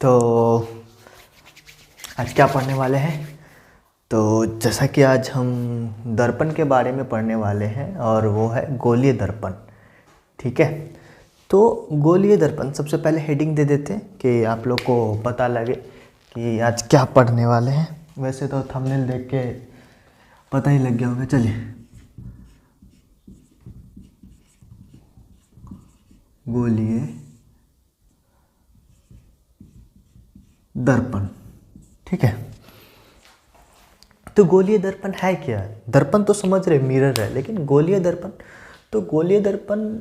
तो आज क्या पढ़ने वाले हैं? तो जैसा कि आज हम दर्पण के बारे में पढ़ने वाले हैं और वो है गोलीय दर्पण। ठीक है, तो गोलीय दर्पण सबसे पहले हेडिंग दे देते हैं कि आप लोग को पता लगे कि आज क्या पढ़ने वाले हैं। वैसे तो थंबनेल देख के पता ही लग गया होगा। चलिए, गोलीय दर्पण। ठीक है, तो गोलीय दर्पण है क्या? दर्पण तो समझ रहे मिरर है, लेकिन गोलीय दर्पण, तो गोलीय दर्पण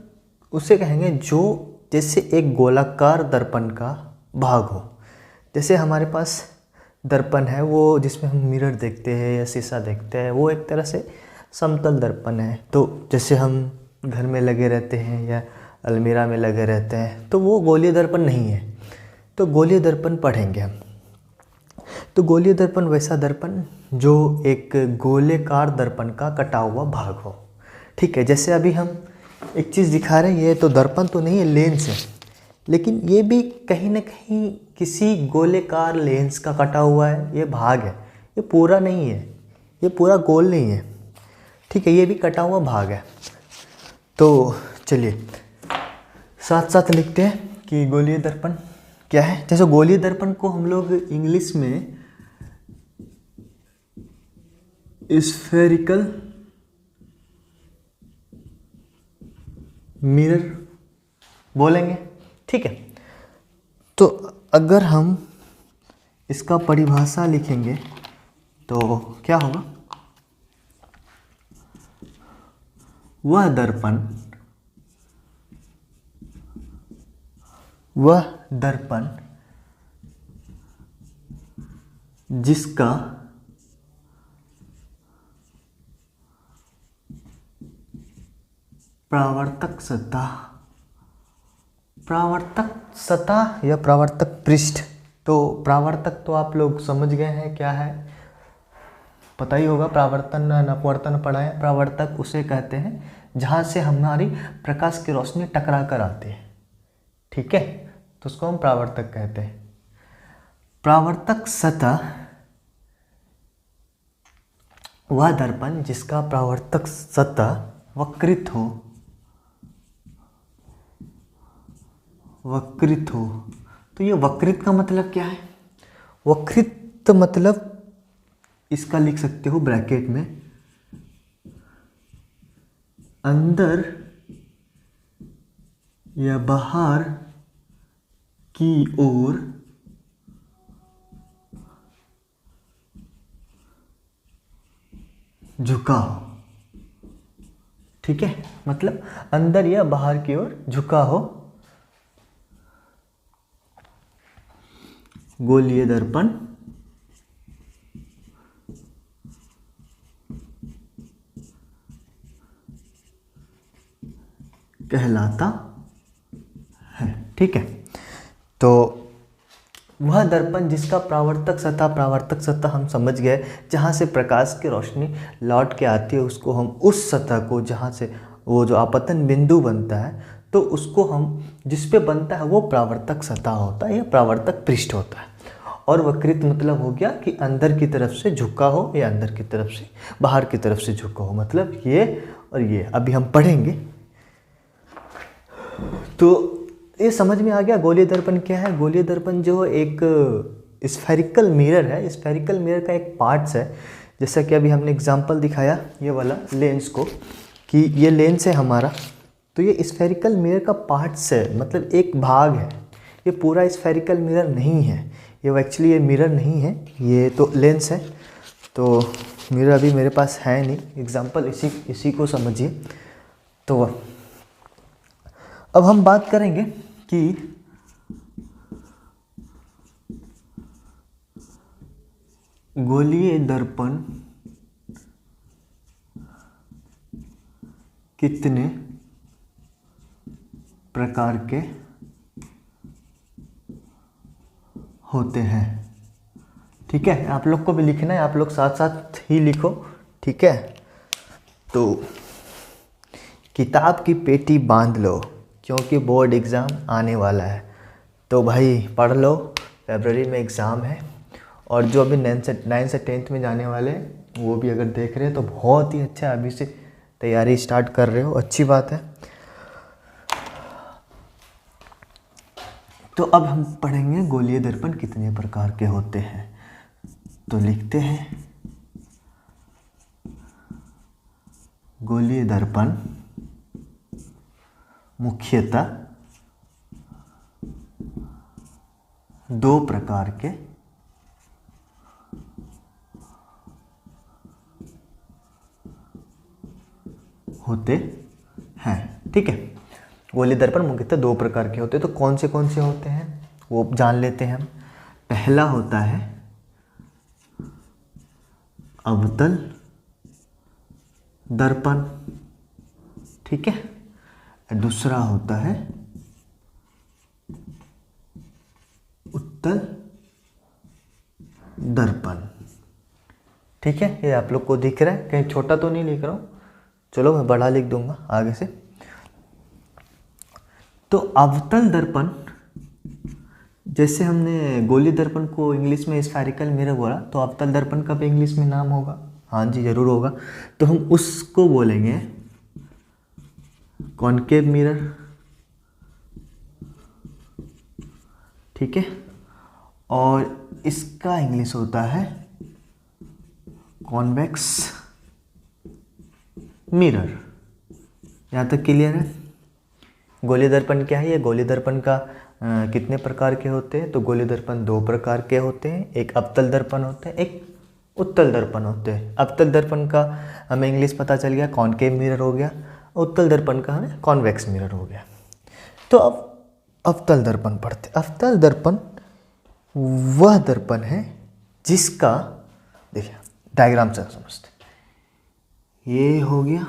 उसे कहेंगे जो जैसे एक गोलाकार दर्पण का भाग हो। जैसे हमारे पास दर्पण है वो जिसमें हम मिरर देखते हैं या शीशा देखते हैं, वो एक तरह से समतल दर्पण है। तो जैसे हम घर में लगे रहते हैं या अलमीरा में लगे रहते हैं, तो वो गोलीय दर्पण नहीं है। तो गोलीय दर्पण पढ़ेंगे हम। तो गोलीय दर्पण वैसा दर्पण जो एक गोलेकार दर्पण का कटा हुआ भाग हो। ठीक है, जैसे अभी हम एक चीज़ दिखा रहे हैं, ये तो दर्पण तो नहीं है, लेंस है, लेकिन ये भी कहीं ना कहीं किसी गोलेकार लेंस का कटा हुआ है, ये भाग है, ये पूरा नहीं है, ये पूरा गोल नहीं है। ठीक है, ये भी कटा हुआ भाग है। तो चलिए साथ साथ लिखते हैं कि गोलीय दर्पण क्या है। जैसे गोलीय दर्पण को हम लोग इंग्लिश में स्फेरिकल मिरर बोलेंगे। ठीक है, तो अगर हम इसका परिभाषा लिखेंगे तो क्या होगा? वह दर्पण जिसका परावर्तक सतह या परावर्तक पृष्ठ। तो परावर्तक तो आप लोग समझ गए हैं क्या है, पता ही होगा। परावर्तन अपवर्तन पढ़ा है। परावर्तक उसे कहते हैं जहाँ से हमारी प्रकाश की रोशनी टकरा कर आती है। ठीक है, तो उसको हम परावर्तक कहते हैं। परावर्तक सतह वह दर्पण जिसका परावर्तक सतह वक्रित हो। तो ये वक्रित का मतलब क्या है? वक्रित मतलब इसका लिख सकते हो ब्रैकेट में, अंदर या बाहर की ओर झुका हो। ठीक है, मतलब अंदर या बाहर की ओर झुका हो गोलीय दर्पण कहलाता है। ठीक है, तो वह दर्पण जिसका परावर्तक सतह हम समझ गए, जहाँ से प्रकाश की रोशनी लौट के आती है, उसको हम उस सतह को जहाँ से वो जो आपतन बिंदु बनता है, तो उसको हम जिस पे बनता है वो परावर्तक सतह होता है या परावर्तक पृष्ठ होता है। और वक्रित मतलब हो गया कि अंदर की तरफ से झुका हो या अंदर की तरफ से बाहर की तरफ से झुका हो, मतलब ये और ये अभी हम पढ़ेंगे। तो ये समझ में आ गया गोलीय दर्पण क्या है। गोलीय दर्पण जो एक स्फेरिकल मिरर है, स्फेरिकल मिरर का एक पार्ट्स है। जैसा कि अभी हमने एग्जांपल दिखाया ये वाला लेंस को, कि ये लेंस है हमारा, तो ये स्फेरिकल मिरर का पार्ट्स है, मतलब एक भाग है। ये पूरा स्फेरिकल मिरर नहीं है, ये एक्चुअली ये मिरर नहीं है, ये तो लेंस है। तो मिरर अभी मेरे पास है नहीं, एग्जांपल इसी को समझिए। तो अब हम बात करेंगे कि गोलीय दर्पण कितने प्रकार के होते हैं। ठीक है, आप लोग को भी लिखना है, आप लोग साथ साथ ही लिखो। ठीक है, तो किताब की पेटी बांध लो क्योंकि बोर्ड एग्ज़ाम आने वाला है। तो भाई पढ़ लो, फरवरी में एग्ज़ाम है। और जो अभी 9 से 10th में जाने वाले हैं वो भी अगर देख रहे हैं तो बहुत ही अच्छा, अभी से तैयारी स्टार्ट कर रहे हो, अच्छी बात है। तो अब हम पढ़ेंगे गोलीय दर्पण कितने प्रकार के होते हैं। तो लिखते हैं गोलीय दर्पण मुख्यतः 2 प्रकार के होते हैं। ठीक है, गोलीय दर्पण मुख्यतः 2 प्रकार के होते हैं। तो कौन से होते हैं वो जान लेते हैं हम। पहला होता है अवतल दर्पण, ठीक है। दूसरा होता है उत्तल दर्पण, ठीक है। ये आप लोग को दिख रहा है, कहीं छोटा तो नहीं लिख रहा हूँ, चलो मैं बड़ा लिख दूंगा आगे से। तो अवतल दर्पण, जैसे हमने गोलीय दर्पण को इंग्लिश में स्फेरिकल मिरर बोला, तो अवतल दर्पण का भी इंग्लिश में नाम होगा। हाँ जी, जरूर होगा। तो हम उसको बोलेंगे कॉनकेव मिरर, ठीक है। और इसका इंग्लिश होता है कॉन्वेक्स मिरर। यहाँ तक क्लियर है। गोलीय दर्पण क्या है? ये गोलीय दर्पण का कितने प्रकार के होते हैं? तो गोलीय दर्पण 2 प्रकार के होते हैं। एक अवतल दर्पण होता है, एक उत्तल दर्पण होते हैं। अवतल दर्पण का हमें इंग्लिश पता चल गया, कॉनकेव मिरर हो गया। उत्तल दर्पण का हमें कॉन्वेक्स मिरर हो गया। तो अब अवतल दर्पण पढ़ते। अवतल दर्पण वह दर्पण है जिसका, देखिए डायग्राम से समझते, ये हो गया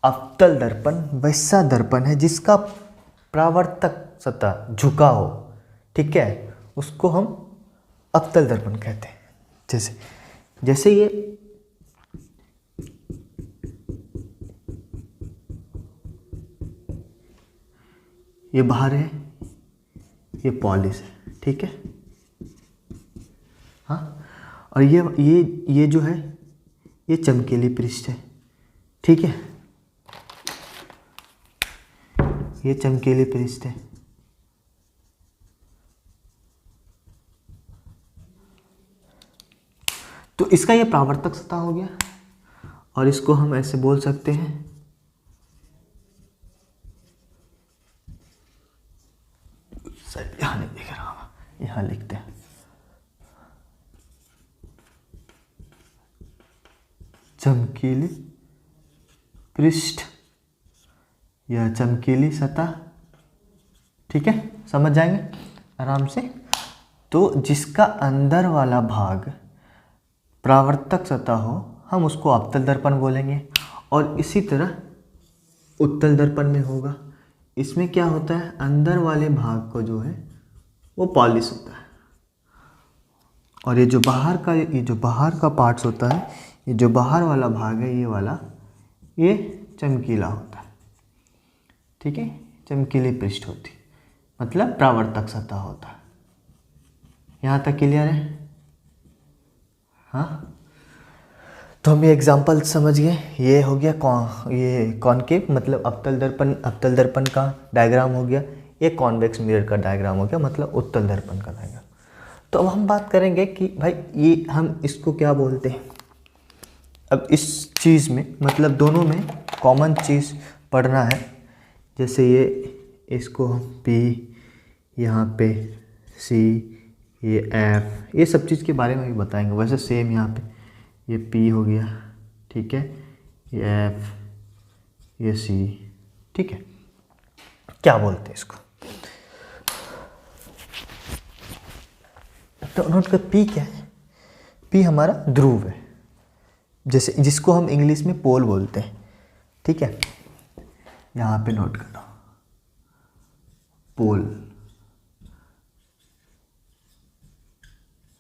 अवतल दर्पण। वैसा दर्पण है जिसका परावर्तक सतह झुका हो, ठीक है, उसको हम अवतल दर्पण कहते हैं। जैसे ये बाहर है, ये पॉलिश है, ठीक है। हाँ, और ये जो है ये चमकीली पृष्ठ है, ठीक है। ये चमकीली पृष्ठ है। तो इसका ये परावर्तक सतह हो गया, और इसको हम ऐसे बोल सकते हैं सर, यहाँ नहीं दिख रहा होगा, यहाँ लिखते हैं चमकीली पृष्ठ या चमकीली सतह, ठीक है। समझ जाएंगे आराम से। तो जिसका अंदर वाला भाग परावर्तक सतह हो, हम उसको अवतल दर्पण बोलेंगे। और इसी तरह उत्तल दर्पण में होगा। इसमें क्या होता है, अंदर वाले भाग को जो है वो पॉलिश होता है, और ये जो बाहर का पार्ट्स होता है, ये जो बाहर वाला भाग है, ये वाला, ये चमकीला होता है, ठीक है। चमकीली पृष्ठ होती, मतलब परावर्तक सतह होता है। यहाँ तक क्लियर है? हाँ, तो हम ये एग्जाम्पल समझ गए। ये हो गया ये कॉनकेव मतलब अवतल दर्पण का डायग्राम हो गया। ये कॉन्वेक्स मिरर का डायग्राम हो गया, मतलब उत्तल दर्पण का डायग्राम। तो अब हम बात करेंगे कि भाई ये हम इसको क्या बोलते हैं। अब इस चीज़ में मतलब दोनों में कॉमन चीज़ पढ़ना है। जैसे इसको हम P, यहाँ पे C, ये F, ये सब चीज़ के बारे में भी बताएंगे। वैसे सेम यहाँ पे ये P हो गया, ठीक है, ये F, ये C, ठीक है। क्या बोलते हैं इसको, तो नोट कर P क्या है। P हमारा ध्रुव है, जैसे जिसको हम इंग्लिश में पोल बोलते हैं, ठीक है। यहाँ पे नोट करो पोल,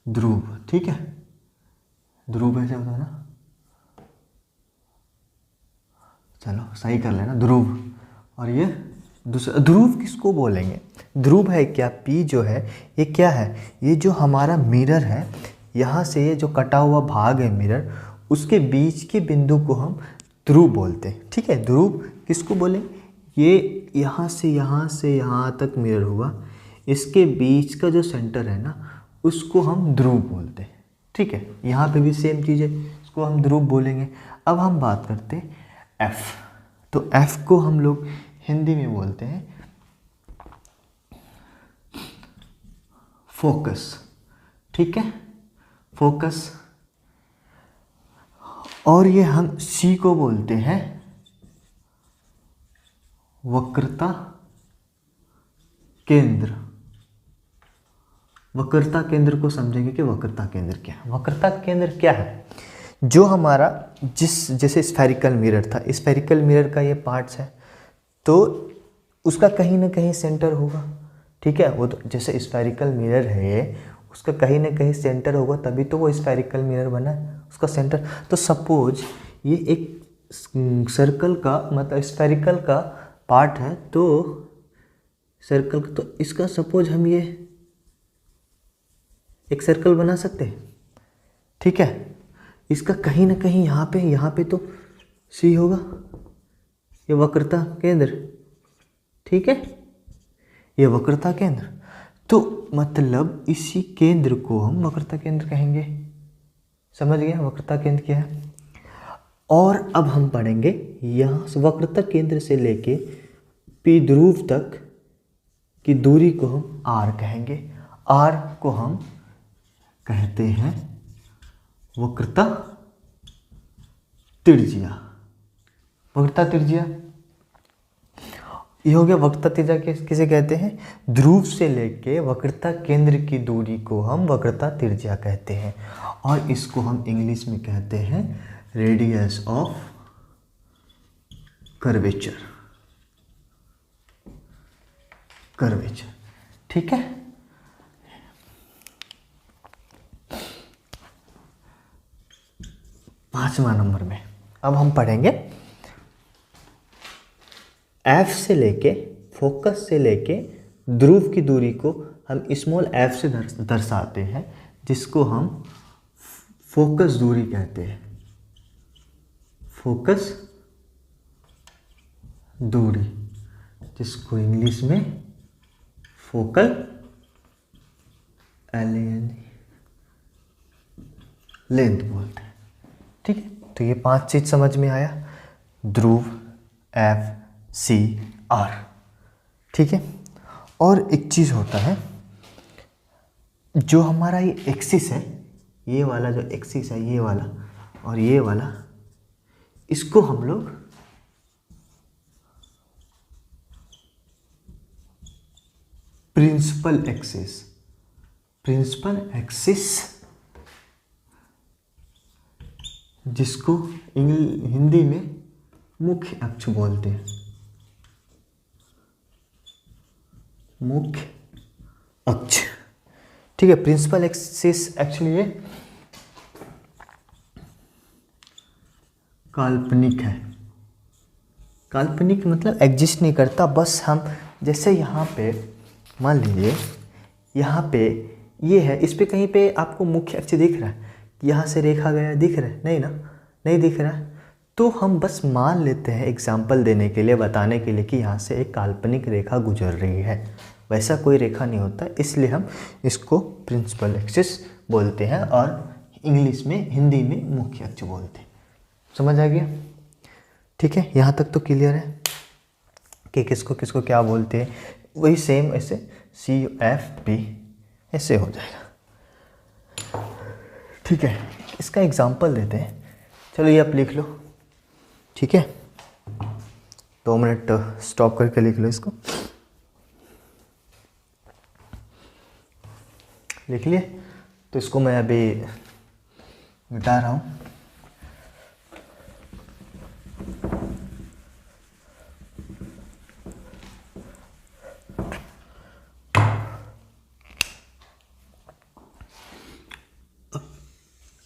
ध्रुव, ठीक है। ध्रुव ऐसे होता है ना, चलो सही कर लेना, ध्रुव। और ये दूसरा ध्रुव किसको बोलेंगे? ध्रुव है क्या, पी जो है ये क्या है, ये जो हमारा मिरर है, यहाँ से ये जो कटा हुआ भाग है मिरर, उसके बीच के बिंदु को हम ध्रुव बोलते हैं। ठीक है, ध्रुव किसको बोलें, ये यहाँ से यहाँ तक मिरर हुआ, इसके बीच का जो सेंटर है ना उसको हम ध्रुव बोलते हैं। ठीक है, यहाँ पे भी सेम चीज़ है, इसको हम ध्रुव बोलेंगे। अब हम बात करते हैं एफ। तो एफ को हम लोग हिंदी में बोलते हैं फोकस। ठीक है, फोकस। और ये हम सी को बोलते हैं वक्रता केंद्र। वक्रता केंद्र को समझेंगे कि वक्रता केंद्र क्या है। वक्रता केंद्र क्या है, जो हमारा जैसे स्फेरिकल मिरर था, स्फेरिकल मिरर का ये पार्ट्स है, तो उसका कहीं ना कहीं सेंटर होगा। ठीक है, वो तो जैसे स्फेरिकल मिरर है ये, उसका कहीं ना कहीं सेंटर होगा, तभी तो वो स्फेरिकल मिरर बना है, उसका सेंटर। तो सपोज ये एक सर्कल का मतलब स्फेरिकल का पार्ट है, तो सर्कल, तो इसका सपोज हम ये एक सर्कल बना सकते हैं। ठीक है, इसका कहीं ना कहीं यहाँ पे तो सी होगा, ये वक्रता केंद्र। ठीक है, ये वक्रता केंद्र, तो मतलब इसी केंद्र को हम वक्रता केंद्र कहेंगे। समझ गए वक्रता केंद्र क्या है। और अब हम पढ़ेंगे यहाँ से वक्रता केंद्र से लेके पी ध्रुव तक की दूरी को हम आर कहेंगे। आर को हम कहते हैं वक्रता त्रिज्या। वक्रता त्रिज्या ये हो गया। वक्रता त्रिज्या किसे कहते हैं, ध्रुव से लेके वक्रता केंद्र की दूरी को हम वक्रता त्रिज्या कहते हैं, और इसको हम इंग्लिश में कहते हैं रेडियस ऑफ कर्वेचर। कर्वेचर, ठीक है। पांचवा नंबर में अब हम पढ़ेंगे एफ से लेके, फोकस से लेके ध्रुव की दूरी को हम स्मॉल एफ से दर्शाते हैं, जिसको हम फोकस दूरी कहते हैं। फोकस दूरी, जिसको इंग्लिश में फोकल लेंथ बोलते हैं। ठीक है, तो ये 5 चीज समझ में आया, ध्रुव, एफ, सी, आर। ठीक है, और एक चीज होता है, जो हमारा ये एक्सिस है, ये वाला जो एक्सिस है, ये वाला और ये वाला, इसको हम लोग प्रिंसिपल एक्सिस, प्रिंसिपल एक्सिस, जिसको हिंदी में मुख्य अक्ष बोलते हैं। मुख्य अक्ष, ठीक है। प्रिंसिपल एक्सिस एक्चुअली ये काल्पनिक है। काल्पनिक मतलब एग्जिस्ट नहीं करता, बस हम जैसे यहाँ पे मान लीजिए यहाँ पे ये है, इस पे कहीं पे आपको मुख्य अक्ष दिख रहा है, यहाँ से रेखा गया दिख रहा है, नहीं ना, नहीं दिख रहा है, तो हम बस मान लेते हैं एग्जाम्पल देने के लिए, बताने के लिए कि यहाँ से एक काल्पनिक रेखा गुजर रही है। वैसा कोई रेखा नहीं होता, इसलिए हम इसको प्रिंसिपल एक्सिस बोलते हैं और इंग्लिश में, हिंदी में मुख्य अक्ष बोलते हैं। समझ आ गया? ठीक है, यहाँ तक तो क्लियर है कि किसको किसको क्या बोलते हैं। वही सेम ऐसे सी एफ पी ऐसे हो जाएगा। ठीक है, इसका एग्जाम्पल देते हैं। चलो ये आप लिख लो, ठीक है, 2 मिनट स्टॉप करके लिख लो इसको। लिख लिए? तो इसको मैं अभी मिटा रहा हूँ।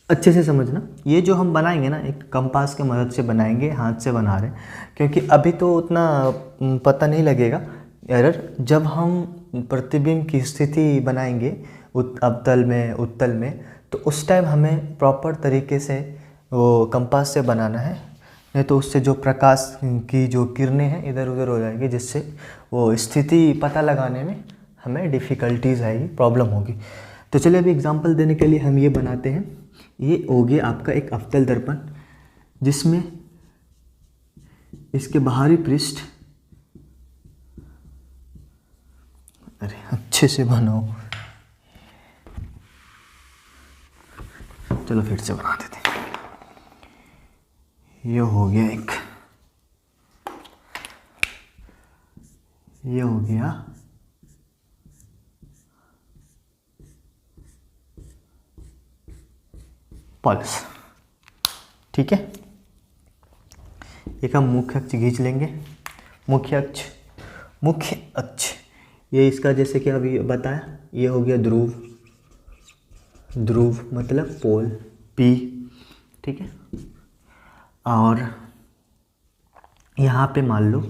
अच्छे से समझना, ये जो हम बनाएंगे ना, एक कंपास के मदद से बनाएंगे, हाथ से बना रहे हैं, क्योंकि अभी तो उतना पता नहीं लगेगा एरर। जब हम प्रतिबिंब की स्थिति बनाएंगे अवतल में उत्तल में, तो उस टाइम हमें प्रॉपर तरीके से वो कंपास से बनाना है, नहीं तो उससे जो प्रकाश की जो किरणें हैं इधर उधर हो जाएगी, जिससे वो स्थिति पता लगाने में हमें डिफ़िकल्टीज आएगी, प्रॉब्लम होगी। तो चलिए अभी एग्जांपल देने के लिए हम ये बनाते हैं। ये हो गया आपका एक अवतल दर्पण, जिसमें इसके बाहरी पृष्ठ, अरे अच्छे से बनाओ, चलो फिर से बना देते हैं। ये हो गया एक, ये हो गया पल्स, ठीक है। एक हम मुख्य अक्ष खींच लेंगे, मुख्य अक्ष ये इसका जैसे कि अभी बताया, ये हो गया ध्रुव मतलब पोल P, ठीक है। और यहाँ पे मान लो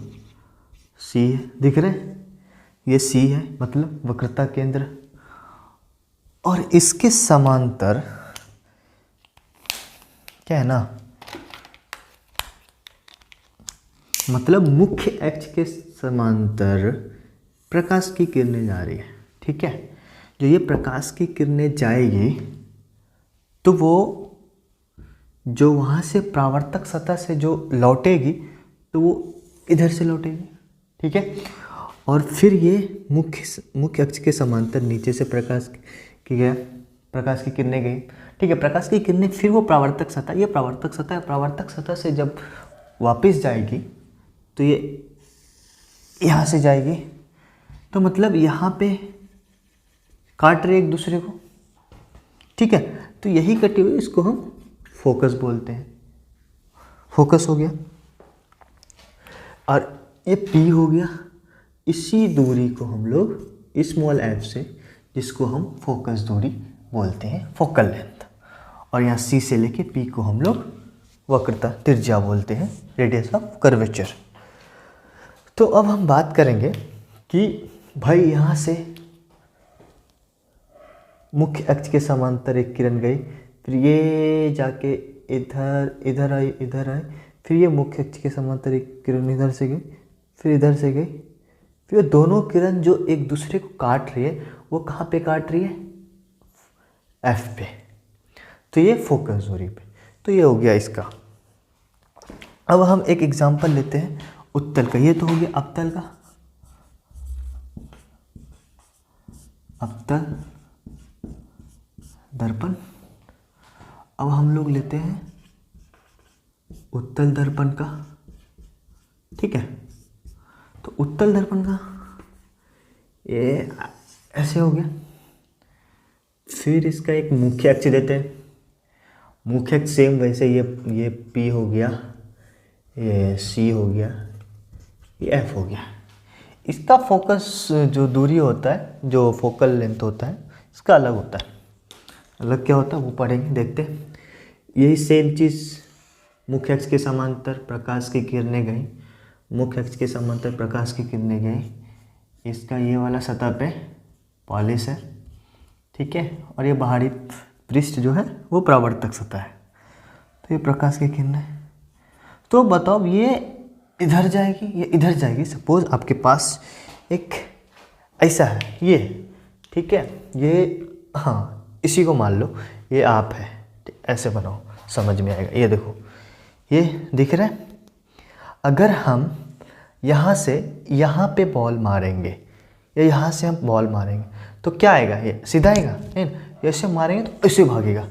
C है, दिख रहे हैं, ये C है मतलब वक्रता केंद्र, और इसके समांतर क्या है ना, मतलब मुख्य अक्ष के समांतर प्रकाश की किरणें जा रही है, ठीक है। जो ये प्रकाश की किरणें जाएगी तो वो जो वहाँ से परावर्तक सतह से जो लौटेगी तो वो इधर से लौटेगी, ठीक है। और फिर ये मुख्य अक्ष के समांतर नीचे से प्रकाश की किरणें गई, ठीक है। प्रकाश की किरणें फिर वो परावर्तक सतह, ये परावर्तक सतह से जब वापस जाएगी तो ये यहाँ से जाएगी, तो मतलब यहाँ पे काट रहे एक दूसरे को, ठीक है। तो यही कटी हुई इसको हम फोकस बोलते हैं, फोकस हो गया। और ये P हो गया, इसी दूरी को हम लोग स्मॉल f से, जिसको हम फोकस दूरी बोलते हैं, फोकल लेंथ, और यहाँ C से लेके P को हम लोग वक्रता त्रिज्या बोलते हैं, रेडियस ऑफ कर्वेचर। तो अब हम बात करेंगे कि भाई यहाँ से मुख्य अक्ष के समांतर एक किरण गई, फिर ये जाके इधर आई, फिर ये मुख्य अक्ष के समांतर एक किरण इधर से गई, फिर इधर से गई, फिर दोनों किरण जो एक दूसरे को काट रही है वो कहाँ पे काट रही है, F पे, तो ये फोकस दूरी पे। तो ये हो गया इसका। अब हम एक एग्जांपल लेते हैं उत्तल का। ये तो हो गया अवतल का, अवतल दर्पण। अब हम लोग लेते हैं उत्तल दर्पण का, ठीक है। तो उत्तल दर्पण का ये ऐसे हो गया, फिर इसका एक मुख्य अक्ष देते हैं, मुख्य अक्ष सेम वैसे ये P हो गया, ये C हो गया, ये F हो गया। इसका फोकस जो दूरी होता है, जो फोकल लेंथ होता है, इसका अलग होता है। अलग क्या होता है वो पढ़ेंगे, देखते हैं। यही सेम चीज़, मुख्य अक्ष के समांतर प्रकाश की किरणें गई, मुख्य अक्ष के समांतर प्रकाश की किरणें गई, इसका ये वाला सतह पे पॉलिश है, ठीक है। और ये बाहरी पृष्ठ जो है वो परावर्तक सतह है। तो ये प्रकाश की किरणें, तो बताओ ये इधर जाएगी, ये इधर जाएगी। सपोज आपके पास एक ऐसा है ये, ठीक है, ये हाँ इसी को मान लो ये आप है, ऐसे बनाओ समझ में आएगा। ये देखो ये दिख रहा है, अगर हम यहाँ से यहाँ पे बॉल मारेंगे या यहाँ से हम बॉल मारेंगे तो क्या आएगा, ये सीधा आएगा नहीं ना, ऐसे मारेंगे तो ऐसे भागेगा,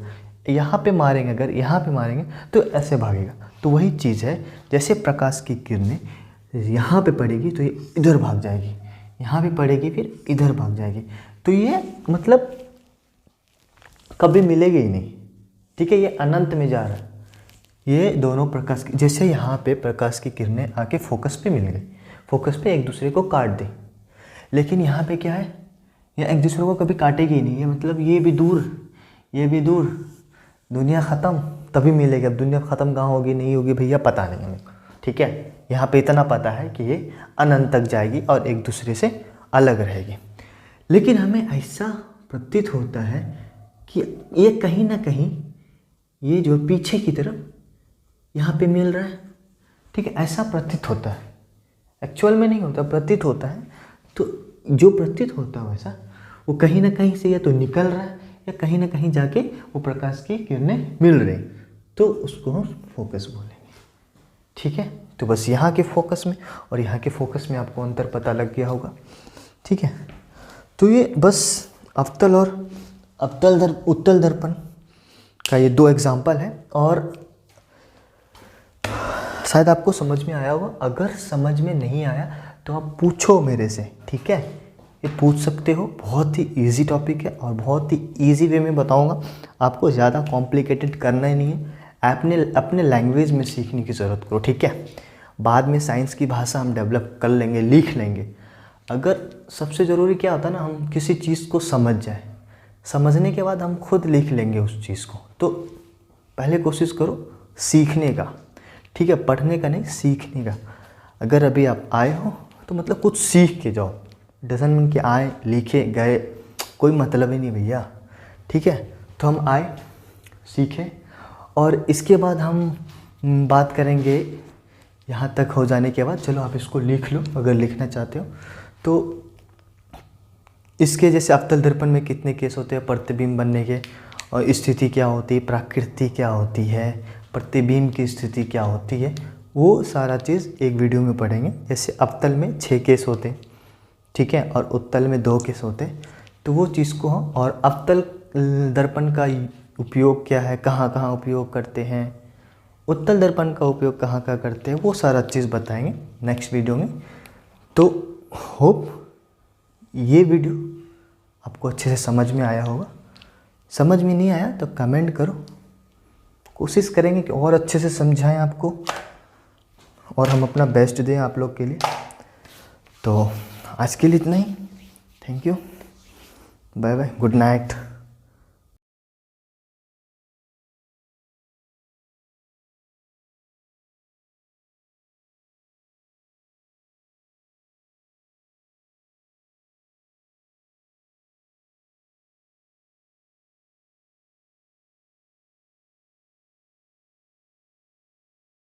यहाँ पे मारेंगे अगर यहाँ पे मारेंगे तो ऐसे भागेगा। तो वही चीज़ है, जैसे प्रकाश की किरणें यहाँ पे पड़ेगी तो ये इधर भाग जाएगी, यहाँ पे पड़ेगी फिर इधर भाग जाएगी, तो ये मतलब कभी मिलेगी ही नहीं, ठीक है। ये अनंत में जा रहा है, ये दोनों प्रकाश की, जैसे यहाँ पे प्रकाश की किरणें आके फोकस पे मिल गई, फोकस पे एक दूसरे को काट दी, लेकिन यहाँ पे क्या है, ये एक दूसरे को कभी काटेगी ही नहीं। ये मतलब ये भी दूर, ये भी दूर, दुनिया ख़त्म तभी मिलेगी। अब दुनिया ख़त्म कहाँ होगी नहीं होगी भैया पता नहीं हमें, ठीक है। यहाँ पे इतना पता है कि ये अनंत तक जाएगी और एक दूसरे से अलग रहेगी। लेकिन हमें ऐसा प्रतीत होता है कि ये कहीं ना कहीं ये जो पीछे की तरफ यहाँ पे मिल रहा है, ठीक है, ऐसा प्रतीत होता है। एक्चुअल में नहीं होता, प्रतीत होता है। तो जो प्रतीत होता है वैसा वो कहीं ना कहीं से या तो निकल रहा है या कहीं ना कहीं जाके वो प्रकाश की किरणें मिल रही, तो उसको हम फोकस बोलेंगे, ठीक है। तो बस यहाँ के फोकस में और यहाँ के फोकस में आपको अंतर पता लग गया होगा, ठीक है। तो ये बस अवतल और उत्तल दर्पण का ये 2 एग्जाम्पल है और शायद आपको समझ में आया होगा। अगर समझ में नहीं आया तो आप पूछो मेरे से, ठीक है, ये पूछ सकते हो। बहुत ही इजी टॉपिक है और बहुत ही इजी वे में बताऊंगा, आपको ज़्यादा कॉम्प्लिकेटेड करना ही नहीं है। अपने लैंग्वेज में सीखने की ज़रूरत करो, ठीक है। बाद में साइंस की भाषा हम डेवलप कर लेंगे, लिख लेंगे। अगर सबसे ज़रूरी क्या होता है ना, हम किसी चीज़ को समझ जाए, समझने के बाद हम खुद लिख लेंगे उस चीज़ को। तो पहले कोशिश करो सीखने का, ठीक है, पढ़ने का नहीं, सीखने का। अगर अभी आप आए हो तो मतलब कुछ सीख के जाओ। डजंट मीन कि आए लिखे गए, कोई मतलब ही नहीं भैया, ठीक है। तो हम आए, सीखें और इसके बाद हम बात करेंगे। यहाँ तक हो जाने के बाद चलो आप इसको लिख लो अगर लिखना चाहते हो तो। इसके जैसे अवतल दर्पण में कितने केस होते हैं प्रतिबिंब बनने के, और स्थिति क्या होती है, प्रकृति क्या होती है, प्रतिबिंब की स्थिति क्या होती है, वो सारा चीज़ एक वीडियो में पढ़ेंगे। जैसे अवतल में 6 केस होते हैं, ठीक है, और उत्तल में 2 केस होते हैं। तो वो चीज़ को हम, और अवतल दर्पण का उपयोग क्या है, कहाँ कहाँ उपयोग करते हैं, उत्तल दर्पण का उपयोग कहाँ कहाँ करते हैं, वो सारा चीज़ बताएंगे नेक्स्ट वीडियो में। तो होप ये वीडियो आपको अच्छे से समझ में आया होगा। समझ में नहीं आया तो कमेंट करो, कोशिश करेंगे कि और अच्छे से समझाएं आपको और हम अपना बेस्ट दें आप लोग के लिए। तो आज के लिए इतना ही। Thank you, bye bye, good night.